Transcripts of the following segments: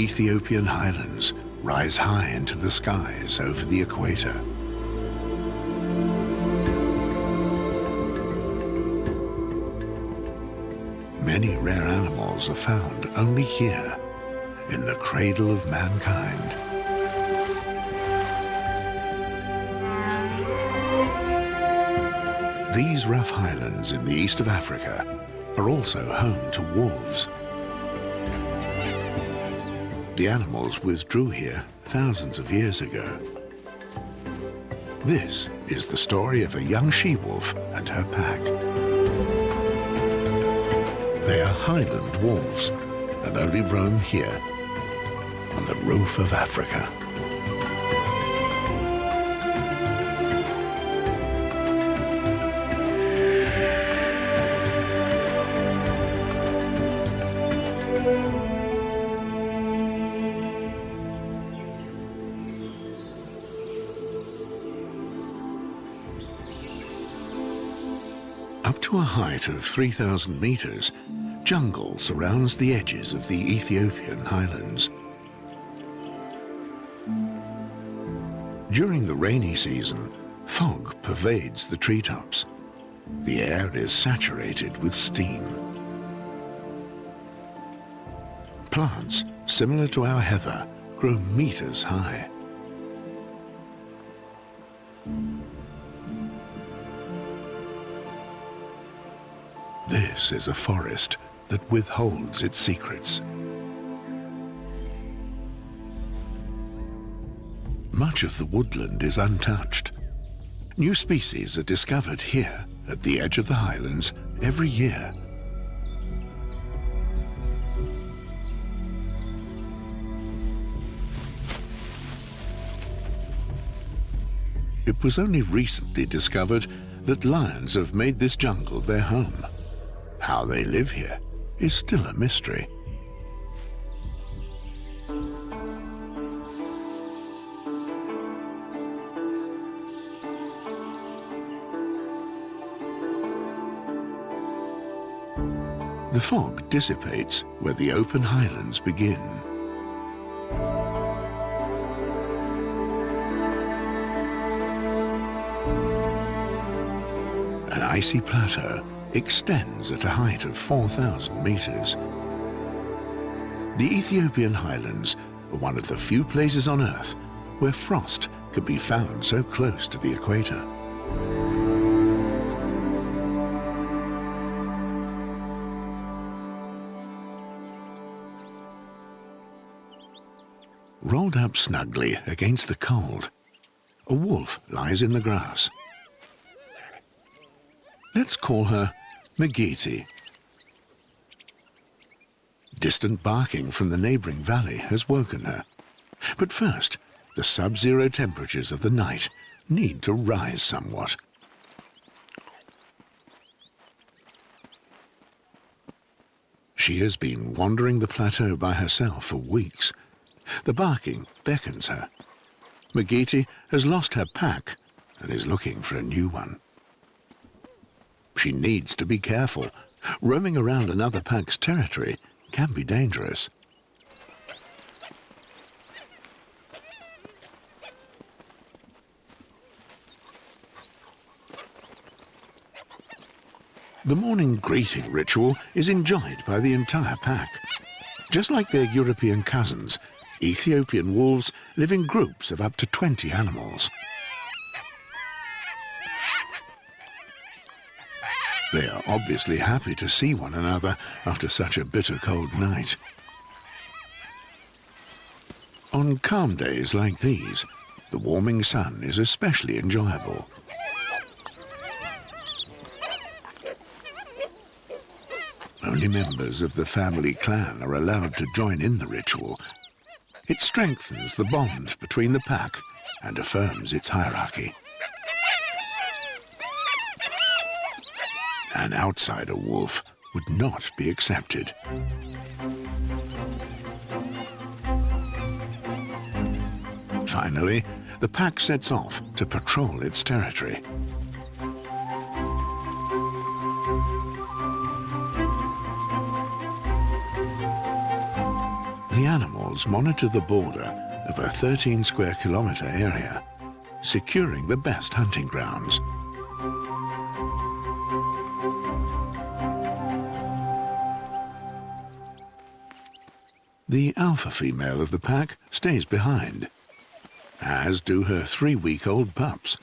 Ethiopian Highlands rise high into the skies over the equator. Many rare animals are found only here, in the cradle of mankind. These rough highlands in the east of Africa are also home to wolves. The animals withdrew here thousands of years ago. This is the story of a young she-wolf and her pack. They are highland wolves and only roam here on the roof of Africa. Up to a height of 3,000 meters, jungle surrounds the edges of the Ethiopian Highlands. During the rainy season, fog pervades the treetops. The air is saturated with steam. Plants, similar to our heather, grow meters high. This is a forest that withholds its secrets. Much of the woodland is untouched. New species are discovered here at the edge of the highlands every year. It was only recently discovered that lions have made this jungle their home. How they live here is still a mystery. The fog dissipates where the open highlands begin. An icy plateau extends at a height of 4,000 meters. The Ethiopian Highlands are one of the few places on Earth where frost can be found so close to the equator. Rolled up snugly against the cold, a wolf lies in the grass. Let's call her Megeti. Distant barking from the neighboring valley has woken her. But first, the sub-zero temperatures of the night need to rise somewhat. She has been wandering the plateau by herself for weeks. The barking beckons her. Megeti has lost her pack and is looking for a new one. She needs to be careful. Roaming around another pack's territory can be dangerous. The morning greeting ritual is enjoyed by the entire pack. Just like their European cousins, Ethiopian wolves live in groups of up to 20 animals. They are obviously happy to see one another after such a bitter cold night. On calm days like these, the warming sun is especially enjoyable. Only members of the family clan are allowed to join in the ritual. It strengthens the bond between the pack and affirms its hierarchy. An outsider wolf would not be accepted. Finally, the pack sets off to patrol its territory. The animals monitor the border of a 13 square kilometre area, securing the best hunting grounds. The alpha female of the pack stays behind, as do her 3-week-old pups.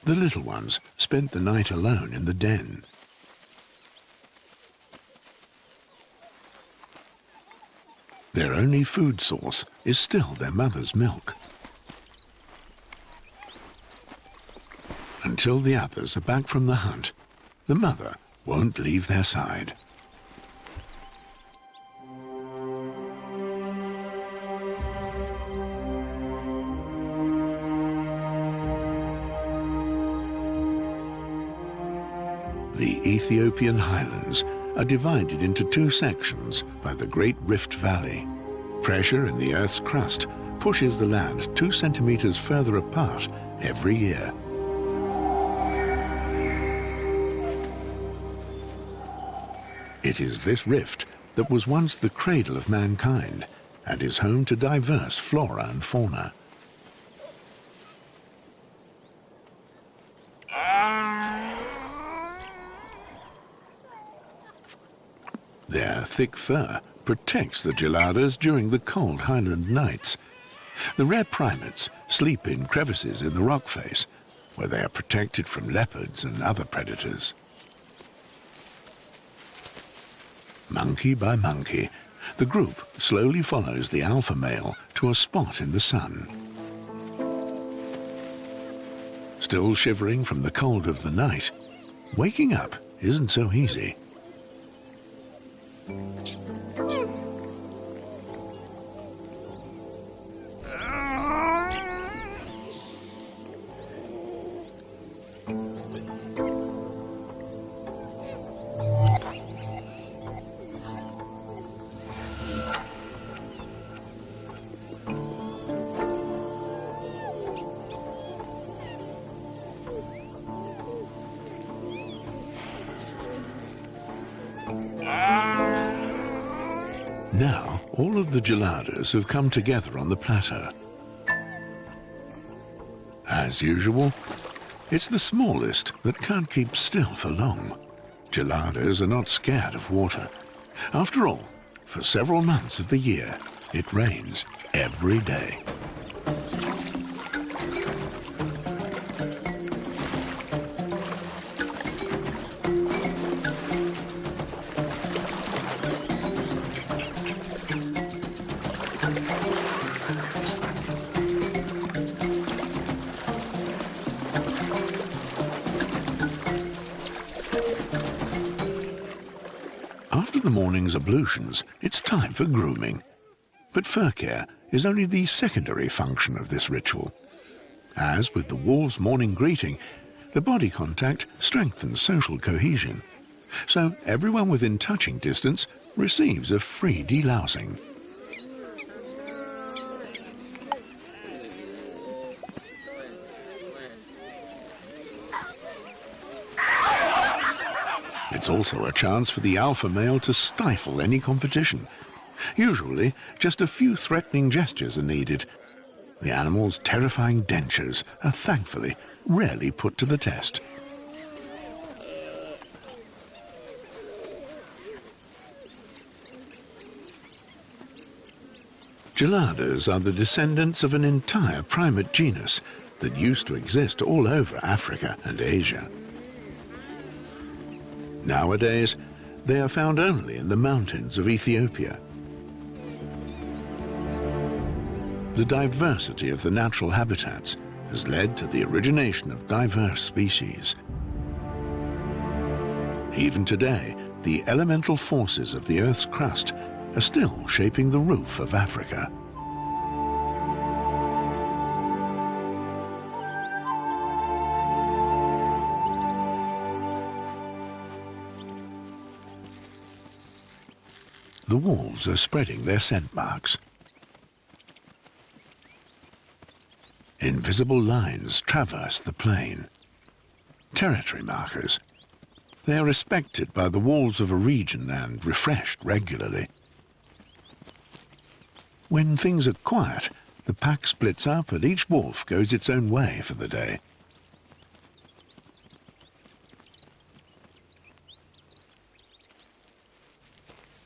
The little ones spent the night alone in the den. Their only food source is still their mother's milk. Until the others are back from the hunt, the mother won't leave their side. The Ethiopian Highlands are divided into 2 sections by the Great Rift Valley. Pressure in the Earth's crust pushes the land 2 centimeters further apart every year. It is this rift that was once the cradle of mankind and is home to diverse flora and fauna. Their thick fur protects the geladas during the cold highland nights. The rare primates sleep in crevices in the rock face, where they are protected from leopards and other predators. Monkey by monkey, the group slowly follows the alpha male to a spot in the sun. Still shivering from the cold of the night, waking up isn't so easy. Now, all of the geladas have come together on the plateau. As usual, it's the smallest that can't keep still for long. Geladas are not scared of water. After all, for several months of the year, it rains every day. After the morning's ablutions, it's time for grooming. But fur care is only the secondary function of this ritual. As with the wolves' morning greeting, the body contact strengthens social cohesion. So everyone within touching distance receives a free delousing. It's also a chance for the alpha male to stifle any competition. Usually, just a few threatening gestures are needed. The animal's terrifying dentures are thankfully rarely put to the test. Geladas are the descendants of an entire primate genus that used to exist all over Africa and Asia. Nowadays, they are found only in the mountains of Ethiopia. The diversity of the natural habitats has led to the origination of diverse species. Even today, the elemental forces of the Earth's crust are still shaping the roof of Africa. The wolves are spreading their scent marks. Invisible lines traverse the plain. Territory markers. They are respected by the wolves of a region and refreshed regularly. When things are quiet, the pack splits up and each wolf goes its own way for the day.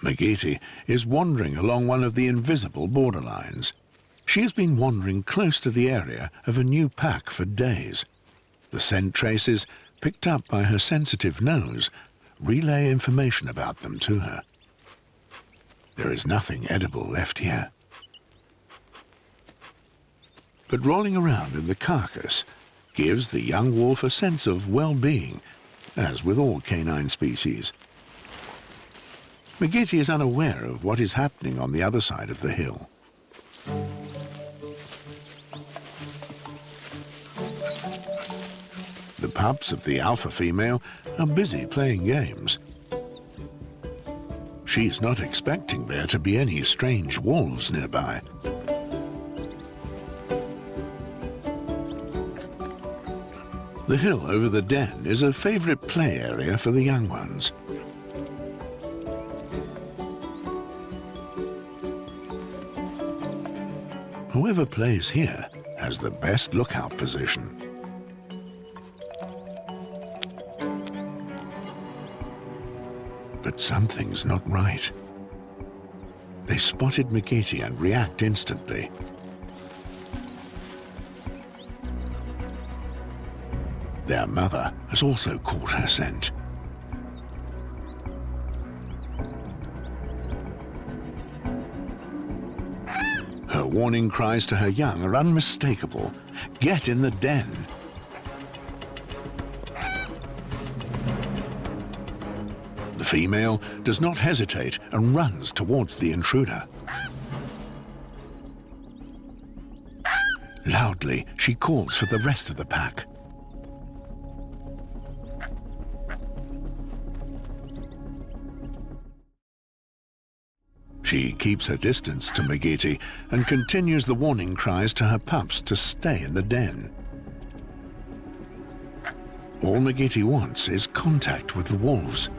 Megeti is wandering along one of the invisible borderlines. She has been wandering close to the area of a new pack for days. The scent traces, picked up by her sensitive nose, relay information about them to her. There is nothing edible left here. But rolling around in the carcass gives the young wolf a sense of well-being, as with all canine species. Megeti is unaware of what is happening on the other side of the hill. The pups of the alpha female are busy playing games. She's not expecting there to be any strange wolves nearby. The hill over the den is a favorite play area for the young ones. Whoever plays here has the best lookout position. But something's not right. They spotted Megeti and react instantly. Their mother has also caught her scent. Her warning cries to her young are unmistakable. Get in the den. The female does not hesitate and runs towards the intruder. Loudly, she calls for the rest of the pack. She keeps her distance to Megeti and continues the warning cries to her pups to stay in the den. All Megeti wants is contact with the wolves.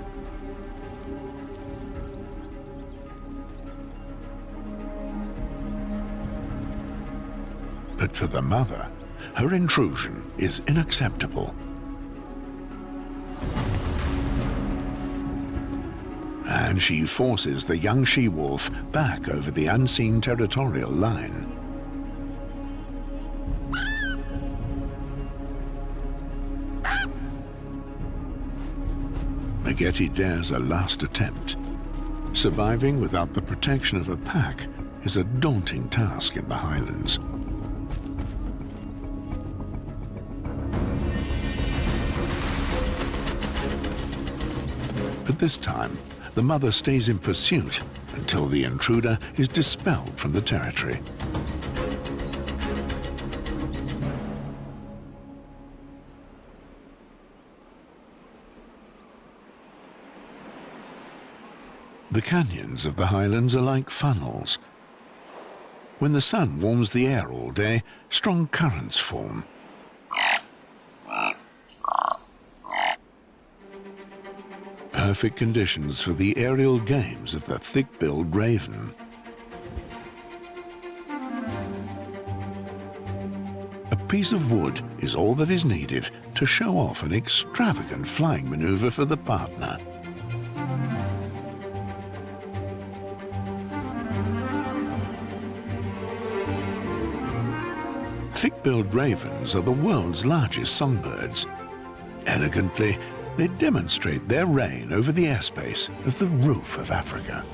But for the mother, her intrusion is unacceptable. And she forces the young she-wolf back over the unseen territorial line. Megeti dares a last attempt. Surviving without the protection of a pack is a daunting task in the Highlands. But this time, the mother stays in pursuit until the intruder is dispelled from the territory. The canyons of the Highlands are like funnels. When the sun warms the air all day, strong currents form. Perfect conditions for the aerial games of the thick-billed raven. A piece of wood is all that is needed to show off an extravagant flying maneuver for the partner. Thick-billed ravens are the world's largest songbirds. Elegantly, they demonstrate their reign over the airspace of the roof of Africa.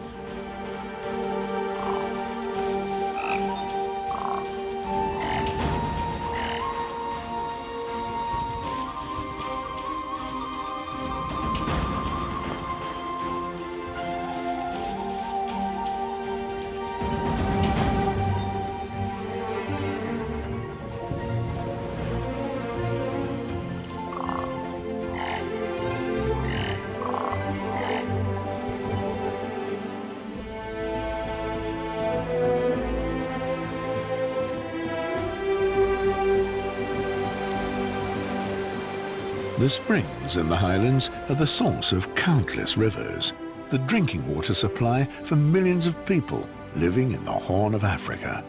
The springs in the Highlands are the source of countless rivers, the drinking water supply for millions of people living in the Horn of Africa.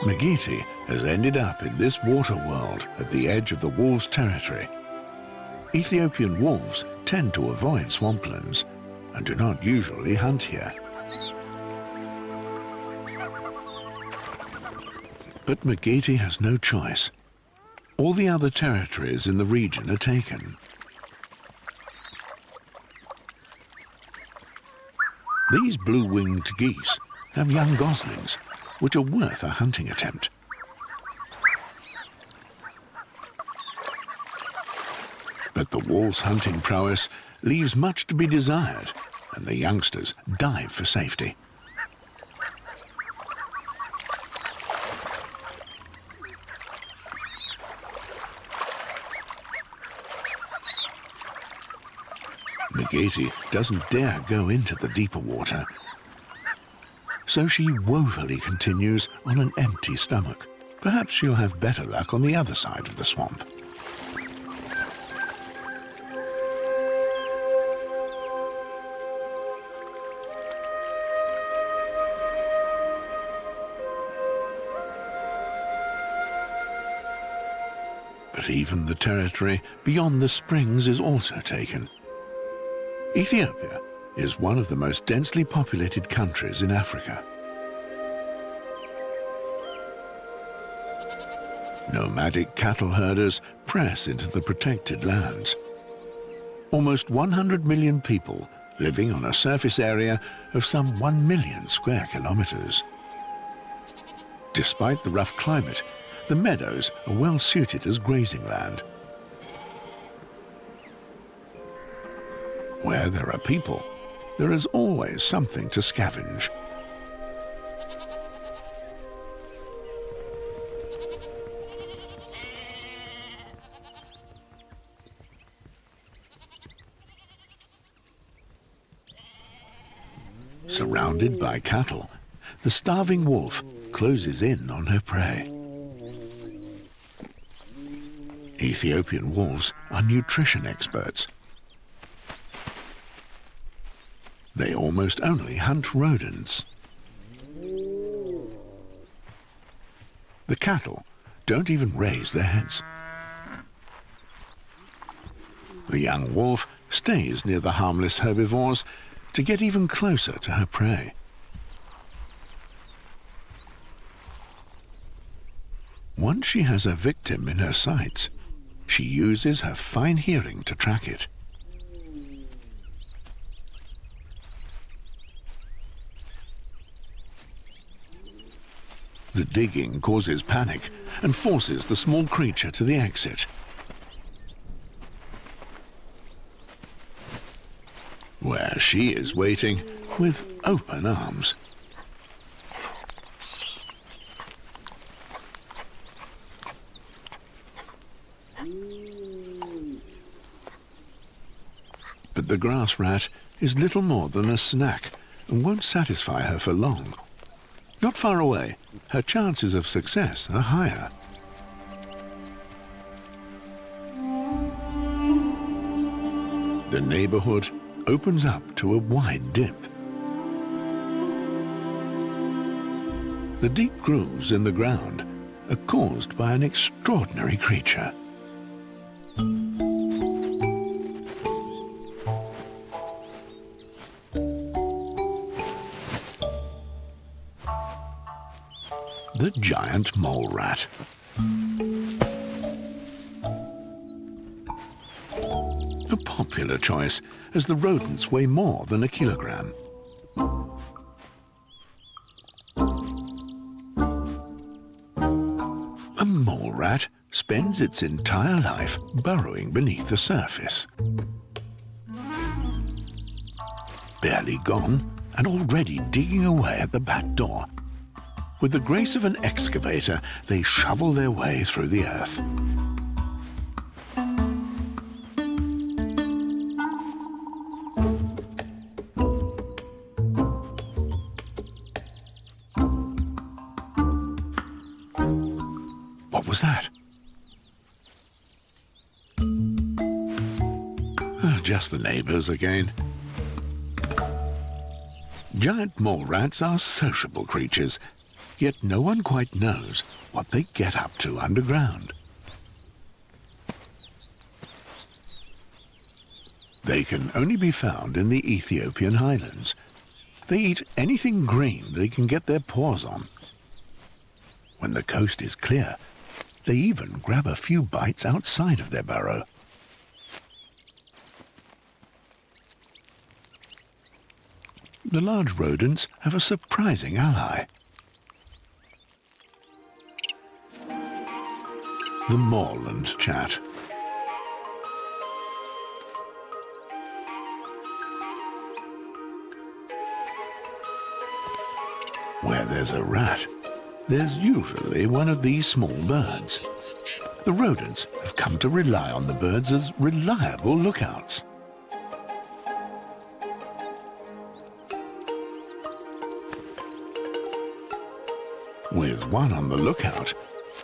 Megeti has ended up in this water world at the edge of the wolves' territory. Ethiopian wolves tend to avoid swamplands and do not usually hunt here. But Megeti has no choice. All the other territories in the region are taken. These blue-winged geese have young goslings, which are worth a hunting attempt. But the wolves' hunting prowess leaves much to be desired, and the youngsters dive for safety. Megeti doesn't dare go into the deeper water, so she woefully continues on an empty stomach. Perhaps she'll have better luck on the other side of the swamp. But even the territory beyond the springs is also taken. Ethiopia is one of the most densely populated countries in Africa. Nomadic cattle herders press into the protected lands. Almost 100 million people living on a surface area of some 1 million square kilometers. Despite the rough climate, the meadows are well suited as grazing land. Where there are people, there is always something to scavenge. Surrounded by cattle, the starving wolf closes in on her prey. Ethiopian wolves are nutrition experts. They almost only hunt rodents. The cattle don't even raise their heads. The young wolf stays near the harmless herbivores to get even closer to her prey. Once she has a victim in her sights, she uses her fine hearing to track it. The digging causes panic and forces the small creature to the exit. Where she is waiting with open arms. But the grass rat is little more than a snack and won't satisfy her for long. Not far away, her chances of success are higher. The neighborhood opens up to a wide dip. The deep grooves in the ground are caused by an extraordinary creature. The giant mole rat. A popular choice, as the rodents weigh more than a kilogram. A mole rat spends its entire life burrowing beneath the surface. Barely gone, and already digging away at the back door. With the grace of an excavator, they shovel their way through the earth. was that? Just the neighbours again. Giant mole rats are sociable creatures, yet no one quite knows what they get up to underground. They can only be found in the Ethiopian Highlands. They eat anything green they can get their paws on. When the coast is clear, they even grab a few bites outside of their burrow. The large rodents have a surprising ally. The Morland Chat. Where there's a rat, there's usually one of these small birds. The rodents have come to rely on the birds as reliable lookouts. With one on the lookout,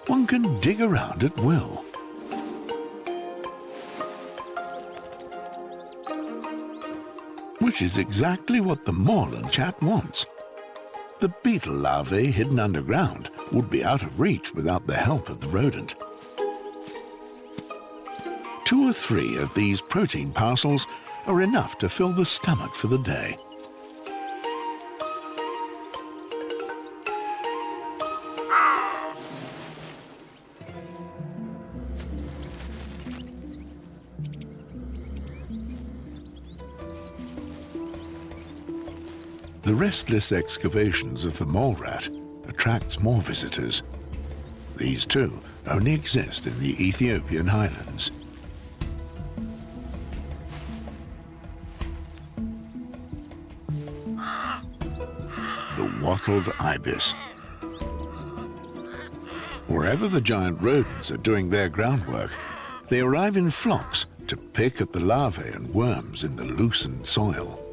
one can dig around at will. Which is exactly what the Morland Chat wants. The beetle larvae hidden underground would be out of reach without the help of the rodent. 2 or 3 of these protein parcels are enough to fill the stomach for the day. The restless excavations of the mole rat attracts more visitors. These too only exist in the Ethiopian Highlands. The wattled ibis. Wherever the giant rodents are doing their groundwork, they arrive in flocks to pick at the larvae and worms in the loosened soil.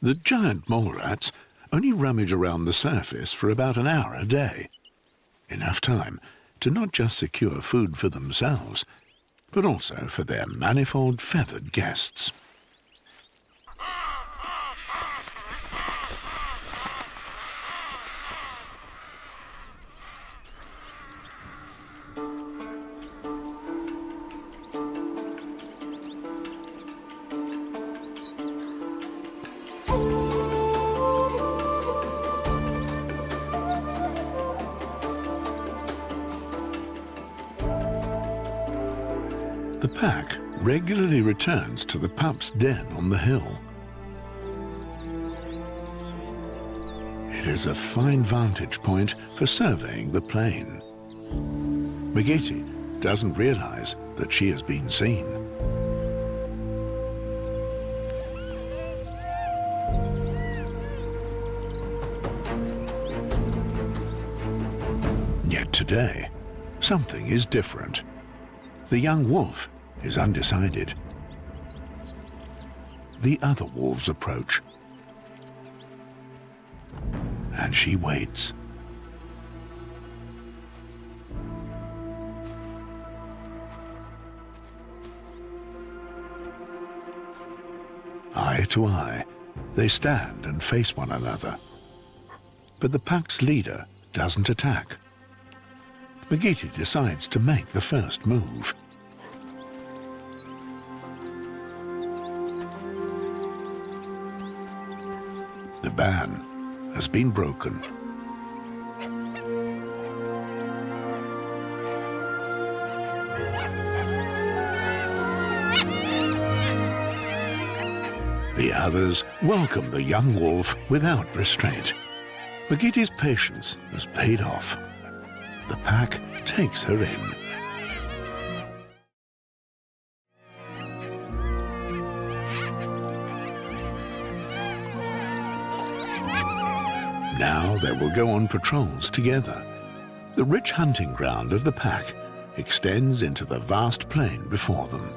The giant mole rats only rummage around the surface for about an hour a day. Enough time to not just secure food for themselves, but also for their manifold feathered guests. The pack regularly returns to the pup's den on the hill. It is a fine vantage point for surveying the plain. Megeti doesn't realize that she has been seen. Yet today, something is different. The young wolf is undecided. The other wolves approach, and she waits. Eye to eye, they stand and face one another. But the pack's leader doesn't attack. Megeti decides to make the first move. The ban has been broken. The others welcome the young wolf without restraint. Megeti's patience has paid off. The pack takes her in. Now they will go on patrols together. The rich hunting ground of the pack extends into the vast plain before them.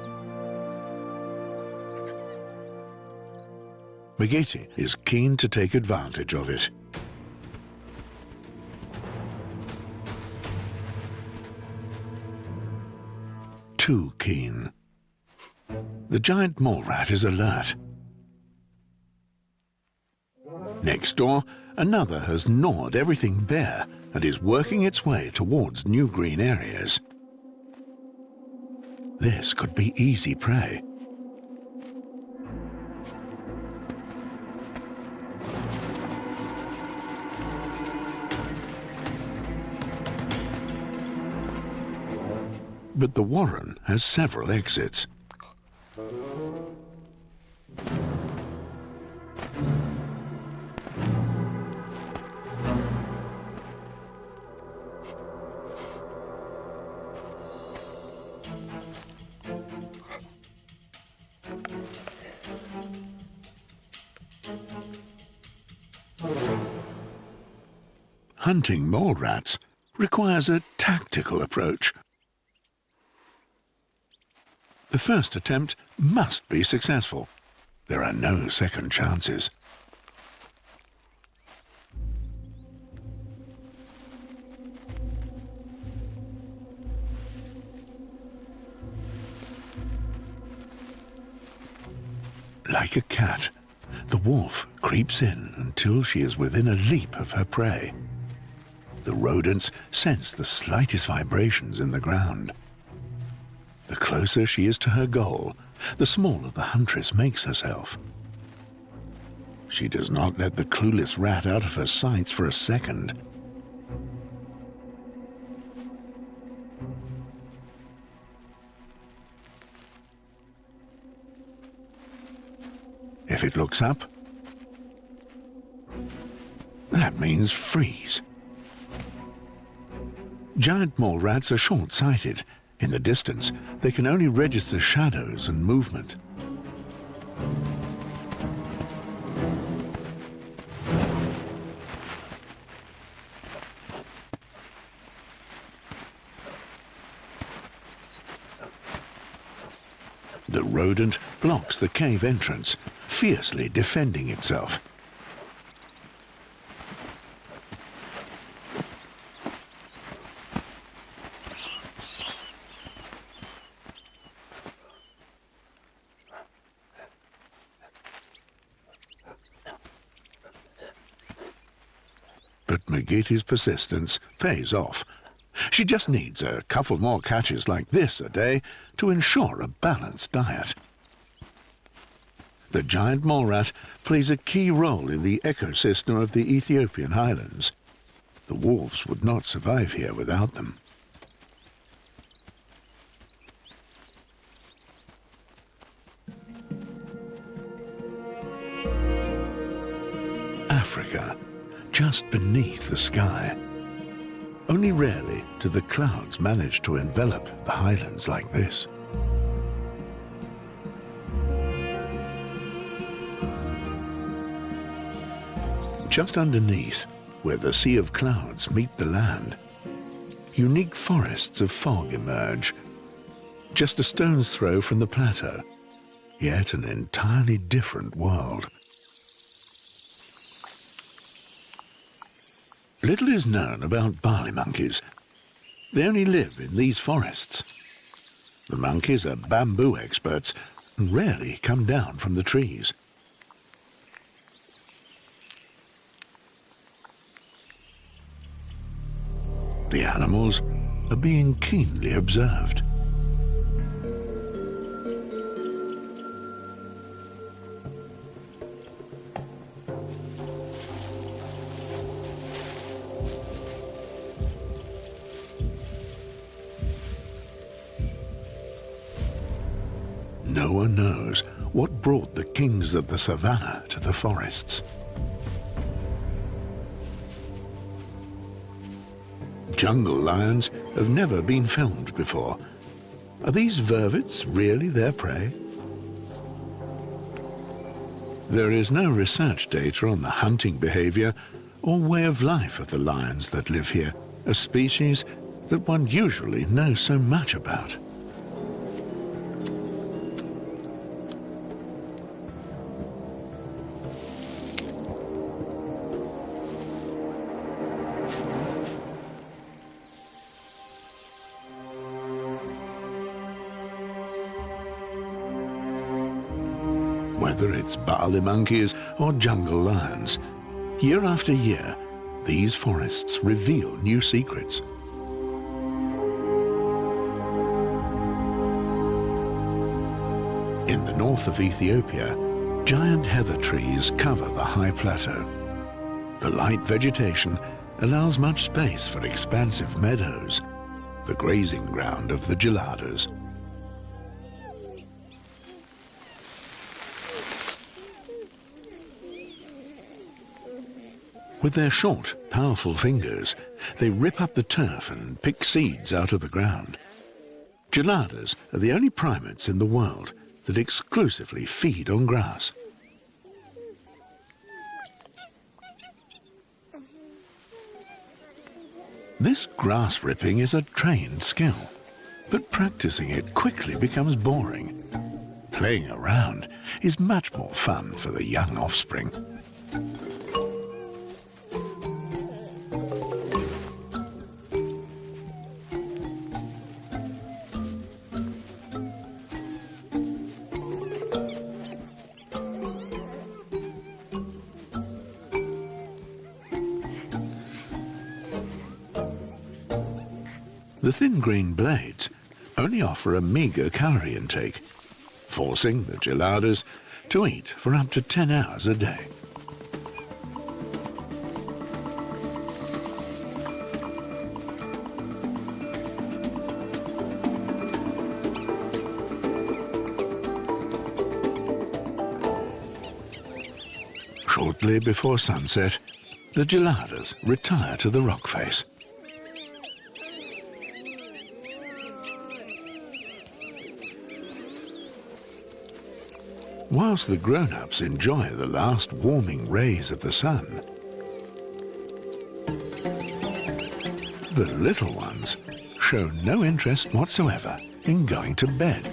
Megeti is keen to take advantage of it. Too keen. The giant mole rat is alert. Next door, another has gnawed everything bare and is working its way towards new green areas. This could be easy prey. But the warren has several exits. Hunting mole rats requires a tactical approach. The first attempt must be successful. There are no second chances. Like a cat, the wolf creeps in until she is within a leap of her prey. The rodents sense the slightest vibrations in the ground. The closer she is to her goal, the smaller the huntress makes herself. She does not let the clueless rat out of her sights for a second. If it looks up, that means freeze. Giant mole rats are short-sighted. In the distance, they can only register shadows and movement. The rodent blocks the cave entrance, fiercely defending itself. But Megeti's persistence pays off. She just needs a couple more catches like this a day to ensure a balanced diet. The giant mole rat plays a key role in the ecosystem of the Ethiopian Highlands. The wolves would not survive here without them. Africa, just beneath the sky. Only rarely do the clouds manage to envelop the highlands like this. Just underneath, where the sea of clouds meet the land, unique forests of fog emerge. Just a stone's throw from the plateau, yet an entirely different world. Little is known about barley monkeys. They only live in these forests. The monkeys are bamboo experts and rarely come down from the trees. The animals are being keenly observed. No one knows what brought the kings of the savannah to the forests. Jungle lions have never been filmed before. Are these vervets really their prey? There is no research data on the hunting behavior or way of life of the lions that live here, a species that one usually knows so much about. Whether it's barley monkeys or jungle lions, year after year, these forests reveal new secrets. In the north of Ethiopia, giant heather trees cover the high plateau. The light vegetation allows much space for expansive meadows, the grazing ground of the geladas. With their short, powerful fingers, they rip up the turf and pick seeds out of the ground. Geladas are the only primates in the world that exclusively feed on grass. This grass ripping is a trained skill, but practicing it quickly becomes boring. Playing around is much more fun for the young offspring. The thin green blades only offer a meagre calorie intake, forcing the geladas to eat for up to 10 hours a day. Shortly before sunset, the geladas retire to the rock face. Whilst the grown-ups enjoy the last warming rays of the sun, the little ones show no interest whatsoever in going to bed.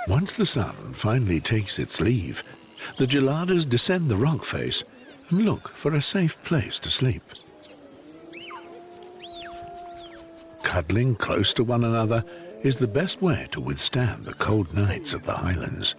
Once the sun finally takes its leave, the geladas descend the rock face and look for a safe place to sleep. Cuddling close to one another is the best way to withstand the cold nights of the highlands.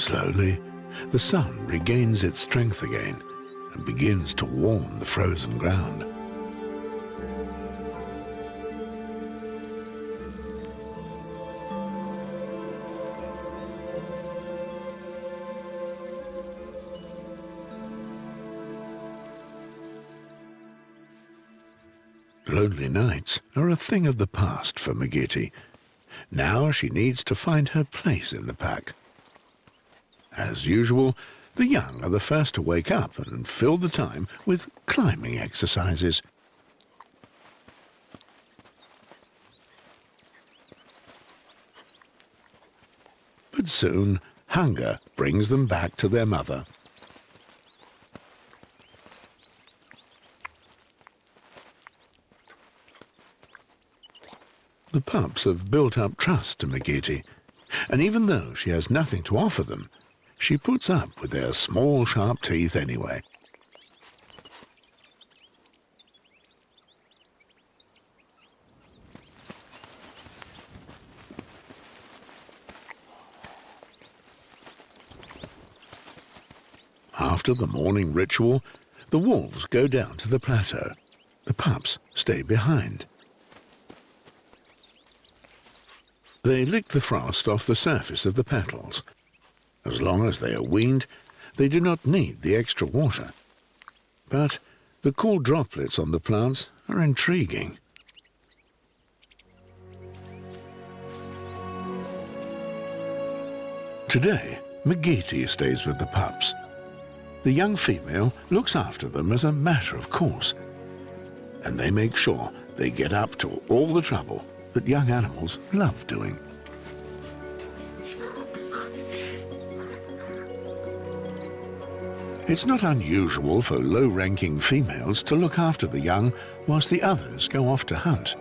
Slowly, the sun regains its strength again and begins to warm the frozen ground. Lonely nights are a thing of the past for Megeti. Now she needs to find her place in the pack. As usual, the young are the first to wake up and fill the time with climbing exercises. But soon, hunger brings them back to their mother. The pups have built up trust to Megeti, and even though she has nothing to offer them, she puts up with their small, sharp teeth anyway. After the morning ritual, the wolves go down to the plateau. The pups stay behind. They lick the frost off the surface of the petals. As long as they are weaned, they do not need the extra water. But the cool droplets on the plants are intriguing. Today, Megeti stays with the pups. The young female looks after them as a matter of course, and they make sure they get up to all the trouble that young animals love doing. It's not unusual for low-ranking females to look after the young whilst the others go off to hunt.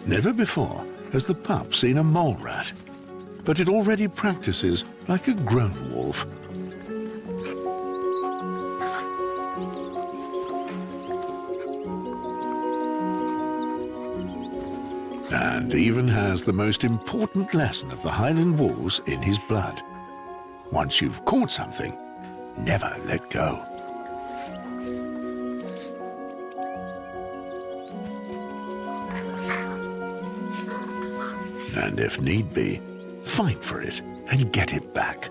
Never before has the pup seen a mole rat, but it already practices like a grown wolf. And even has the most important lesson of the Highland wolves in his blood. Once you've caught something, never let go. And if need be, fight for it and get it back.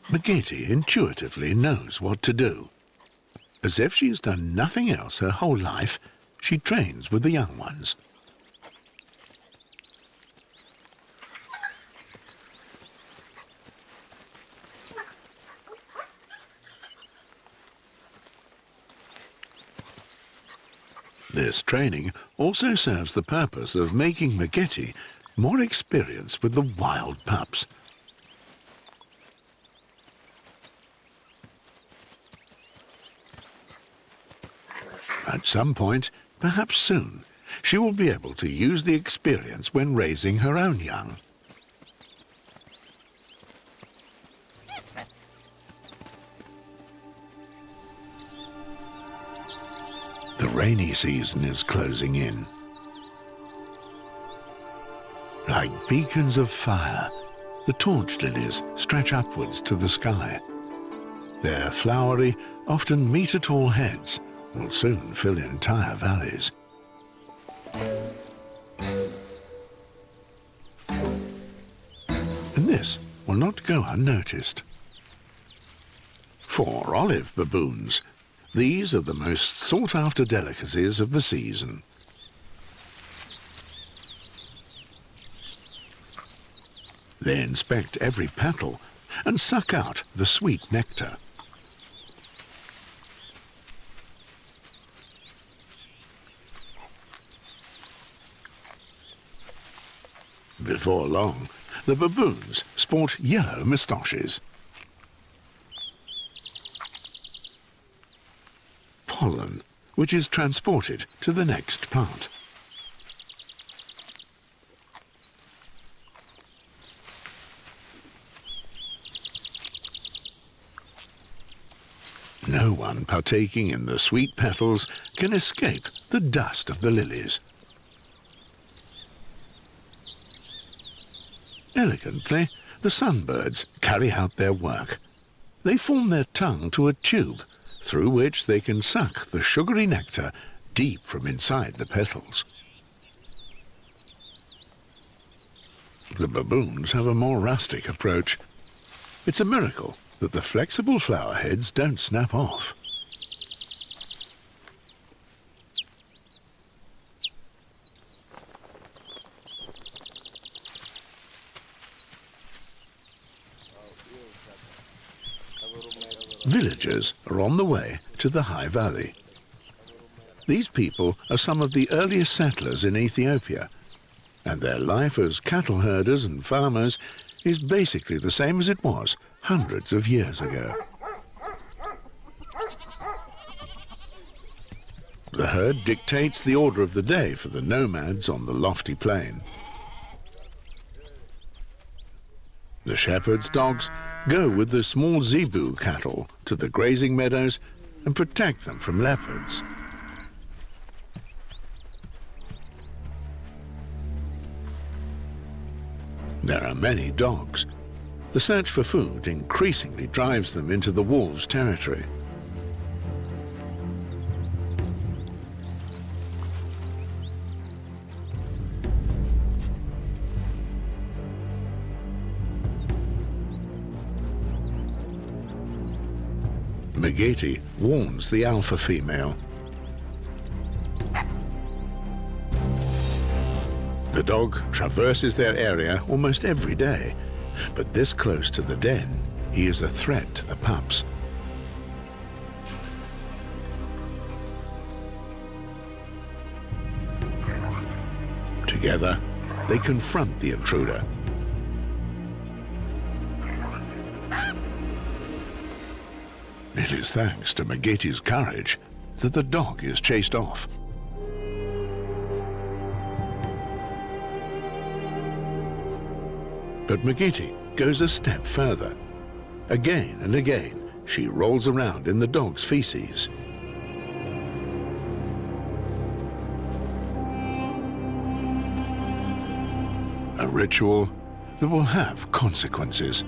Megeti intuitively knows what to do. As if she's done nothing else her whole life, she trains with the young ones. This training also serves the purpose of making Megeti more experienced with the wild pups. At some point, perhaps soon, she will be able to use the experience when raising her own young. The rainy season is closing in. Like beacons of fire, the torch lilies stretch upwards to the sky. Their flowery, often metre-tall heads will soon fill entire valleys. And this will not go unnoticed. For olive baboons, these are the most sought-after delicacies of the season. They inspect every petal and suck out the sweet nectar. Before long, the baboons sport yellow moustaches. Pollen, which is transported to the next plant. No one partaking in the sweet petals can escape the dust of the lilies. Elegantly, the sunbirds carry out their work. They form their tongue to a tube, through which they can suck the sugary nectar deep from inside the petals. The baboons have a more rustic approach. It's a miracle that the flexible flower heads don't snap off. Villagers are on the way to the High Valley. These people are some of the earliest settlers in Ethiopia, and their life as cattle herders and farmers is basically the same as it was hundreds of years ago. The herd dictates the order of the day for the nomads on the lofty plain. The shepherd's dogs go with the small zebu cattle to the grazing meadows and protect them from leopards. There are many dogs. The search for food increasingly drives them into the wolves' territory. Megeti warns the alpha female. The dog traverses their area almost every day, but this close to the den, he is a threat to the pups. Together, they confront the intruder. It is thanks to Megeti's courage that the dog is chased off. But Megeti goes a step further. Again and again, she rolls around in the dog's feces. A ritual that will have consequences.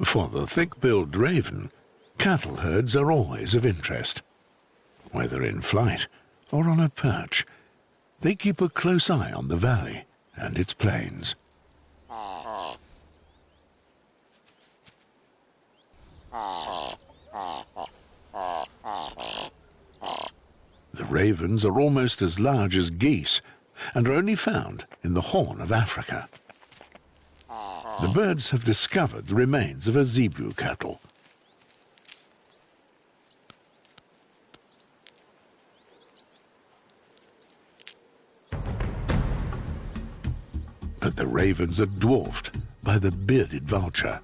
For the thick-billed raven, cattle herds are always of interest. Whether in flight or on a perch, they keep a close eye on the valley and its plains. The ravens are almost as large as geese and are only found in the Horn of Africa. The birds have discovered the remains of a zebu cattle. But the ravens are dwarfed by the bearded vulture.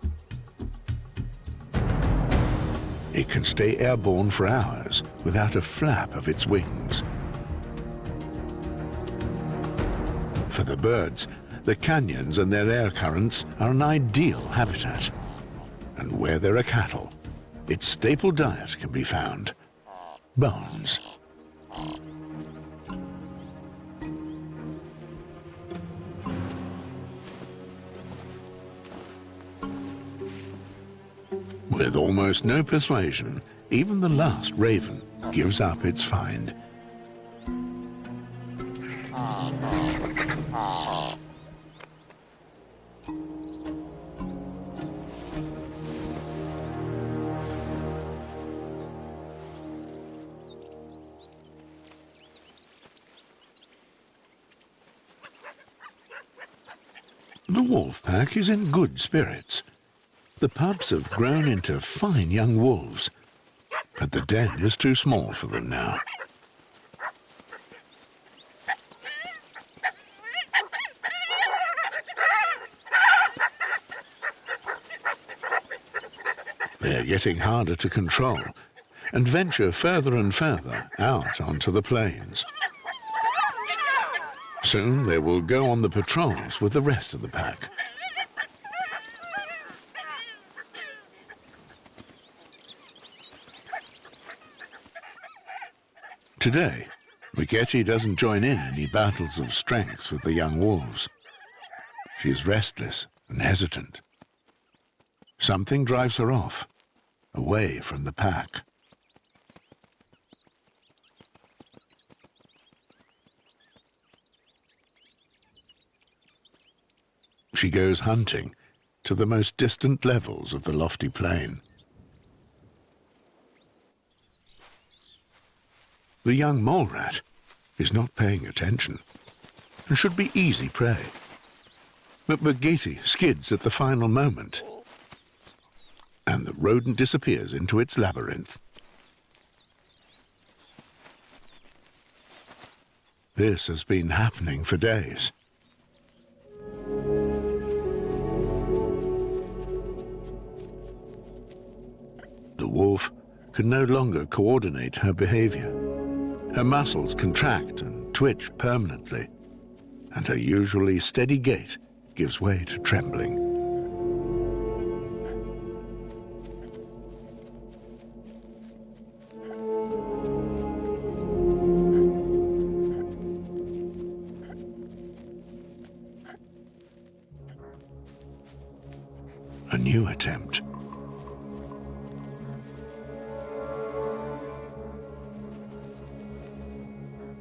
It can stay airborne for hours without a flap of its wings. For the birds, the canyons and their air currents are an ideal habitat. And where there are cattle, its staple diet can be found: bones. With almost no persuasion, even the last raven gives up its find. The wolf pack is in good spirits. The pups have grown into fine young wolves, but the den is too small for them now. They are getting harder to control and venture further and further out onto the plains. Soon they will go on the patrols with the rest of the pack. Today, Megeti doesn't join in any battles of strength with the young wolves. She is restless and hesitant. Something drives her off, away from the pack. She goes hunting to the most distant levels of the lofty plain. The young mole rat is not paying attention and should be easy prey. But Megeti skids at the final moment, and the rodent disappears into its labyrinth. This has been happening for days. The wolf can no longer coordinate her behavior. Her muscles contract and twitch permanently, and her usually steady gait gives way to trembling. A new attempt.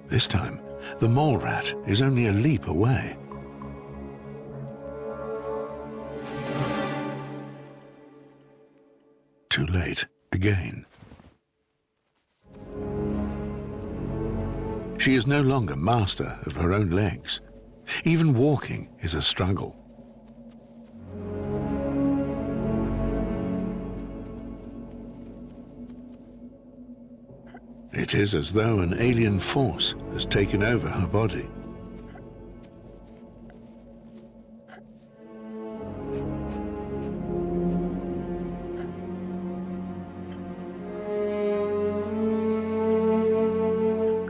This time, the mole rat is only a leap away. Too late again. She is no longer master of her own legs. Even walking is a struggle. It is as though an alien force has taken over her body.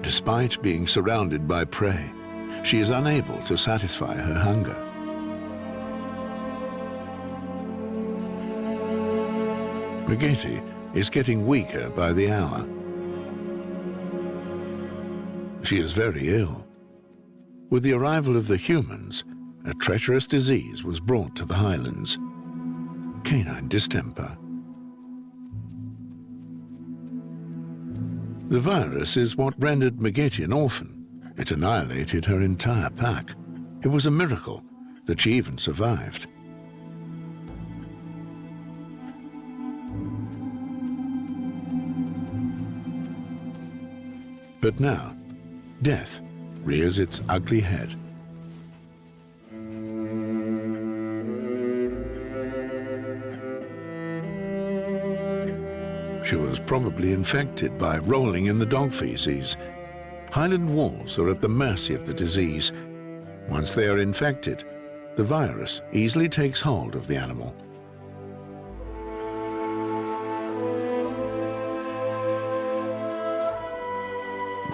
Despite being surrounded by prey, she is unable to satisfy her hunger. Megeti is getting weaker by the hour. She is very ill. With the arrival of the humans, a treacherous disease was brought to the highlands: canine distemper. The virus is what rendered Megeti an orphan. It annihilated her entire pack. It was a miracle that she even survived. But now, death rears its ugly head. She was probably infected by rolling in the dog feces. Highland wolves are at the mercy of the disease. Once they are infected, the virus easily takes hold of the animal.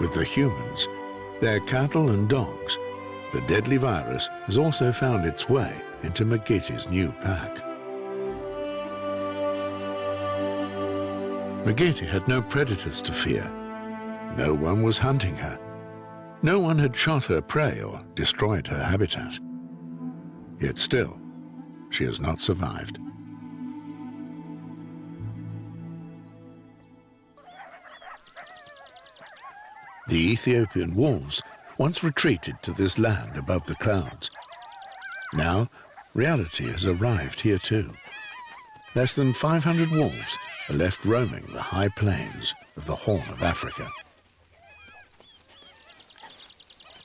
With the humans, their cattle and dogs, the deadly virus has also found its way into Megeti's new pack. Megeti had no predators to fear. No one was hunting her. No one had shot her prey or destroyed her habitat. Yet still, she has not survived. The Ethiopian wolves once retreated to this land above the clouds. Now, reality has arrived here too. Less than 500 wolves are left roaming the high plains of the Horn of Africa.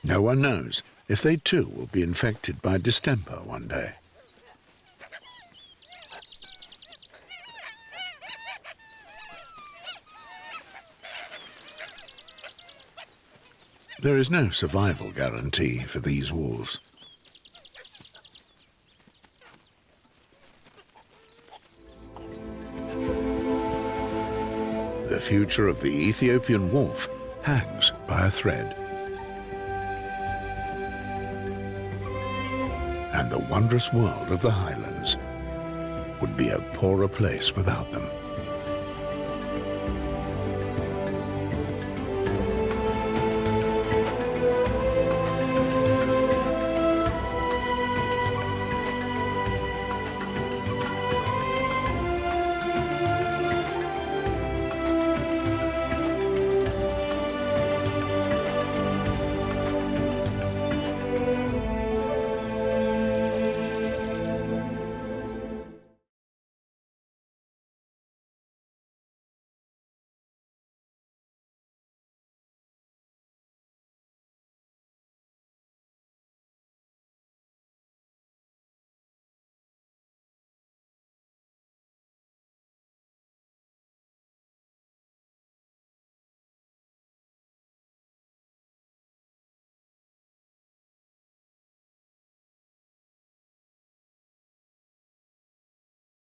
No one knows if they too will be infected by distemper one day. There is no survival guarantee for these wolves. The future of the Ethiopian wolf hangs by a thread. And the wondrous world of the Highlands would be a poorer place without them.